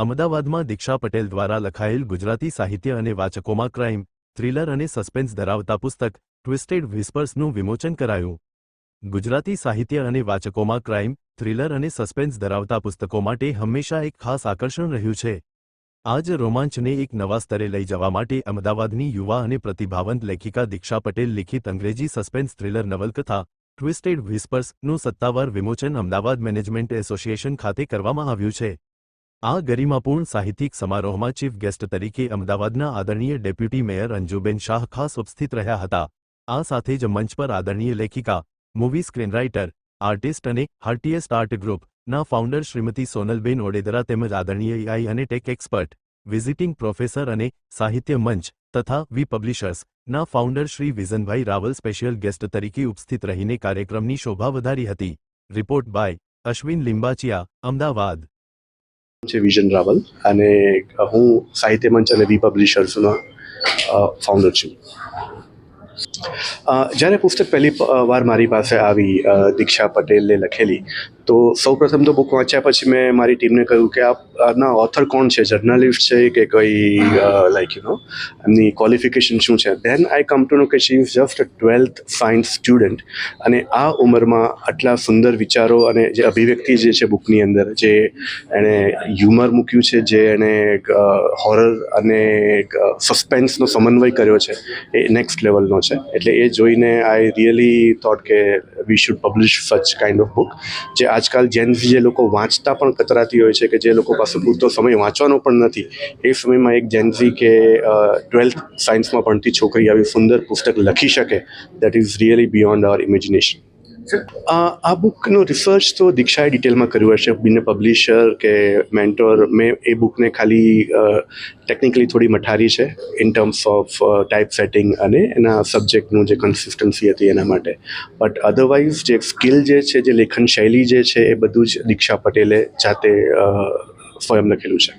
અમદાવાદમાં દીક્ષા પટેલ દ્વારા લખાયેલ ગુજરાતી સાહિત્ય અને વાચકોમાં ક્રાઇમ, થ્રિલર અને સસ્પેન્સ ધરાવતા પુસ્તક ટ્વિસ્ટેડ વ્હિસ્પર્સનું વિમોચન કરાયું. ગુજરાતી સાહિત્ય અને વાચકોમાં ક્રાઇમ, થ્રિલર અને સસ્પેન્સ ધરાવતા પુસ્તકો માટે હંમેશા એક ખાસ આકર્ષણ રહ્યું છે. આ જ રોમાંચને એક નવા સ્તરે લઈ જવા માટે અમદાવાદની યુવા અને પ્રતિભાવંત લેખિકા દીક્ષા પટેલ લિખિત અંગ્રેજી સસ્પેન્સ થ્રિલર નવલકથા ટ્વિસ્ટેડ વ્હિસ્પર્સનું સત્તાવાર વિમોચન અમદાવાદ મેનેજમેન્ટ એસોસિએશન ખાતે કરવામાં આવ્યું છે. આ ગરિમાપૂર્ણ સાહિત્યિક સમારોહમાં ચીફ ગેસ્ટ તરીકે અમદાવાદના આદરણીય ડેપ્યુટી મેયર અંજુબેન શાહ ખાસ ઉપસ્થિત રહ્યા હતા. આ સાથે જ મંચ પર આદરણીય લેખિકા, મૂવી સ્ક્રીનરાઇટર, આર્ટિસ્ટ અને હાર્ટીએસ્ટ આર્ટ ગ્રુપના ફાઉન્ડર શ્રીમતી સોનલબેન ઓડેદરા તેમજ આદરણીય એઆઈ અને ટેક એક્સપર્ટ, વિઝિટિંગ પ્રોફેસર અને સાહિત્ય મંચ તથા વી પબ્લિશર્સના ફાઉન્ડર શ્રી વિઝનભાઈ રાવલ સ્પેશિયલ ગેસ્ટ તરીકે ઉપસ્થિત રહીને કાર્યક્રમની શોભા વધારી હતી. Report by Ashwin Limbachiya, Ahmedabad. છે વિઝન રાવલ અને હું સાહિત્ય મંચ અને વી પબ્લિશર્સનો ફાઉન્ડર છું. જ્યારે પુસ્તક પહેલી વાર મારી પાસે આવી દીક્ષા પટેલે લખેલી, તો સૌપ્રથમ તો બુક વાંચ્યા પછી મેં મારી ટીમને કહ્યું કે આના ઓથર કોણ છે, જર્નલિસ્ટ છે કે કોઈ એમની ક્વોલિફિકેશન શું છે. Than I come to know કે she is just a 12th science student અને આ ઉંમરમાં આટલા સુંદર વિચારો અને જે અભિવ્યક્તિ જે છે બુકની અંદર, જે એણે હ્યુમર મૂક્યું છે, જે એણે હોરર અને સસ્પેન્સનો સમન્વય કર્યો છે, એ નેક્સ્ટ લેવલનો છે. એટલે એ જોઈને આઈ રિયલી થોટ કે વી શુડ પબ્લિશ સચ કાઇન્ડ ઓફ બુક. જે આજકાલ જેન્ઝી જે લોકો વાંચતા પણ કતરાતી હોય છે, કે જે લોકો પાસે પૂરતો સમય વાંચવાનો પણ નથી, એ સમયમાં એક જેન્ઝી કે 12th સાયન્સમાં ભણતી છોકરી આવી સુંદર પુસ્તક લખી શકે, that is really beyond hour imagination. આ બુકનો રિસર્ચ તો દીક્ષાએ ડિટેલમાં કર્યું હશે. બીને પબ્લિશર કે મેન્ટોર, મેં એ બુકને ખાલી ટેકનિકલી થોડી મઠારી છે in terms of type setting અને એના સબ્જેક્ટનું જે કન્સિસ્ટન્સી હતી એના માટે. બટ અધરવાઇઝ જે સ્કિલ જે છે, જે લેખન શૈલી જે છે, એ બધું જ દીક્ષા પટેલે જાતે સ્વયં લખેલું છે.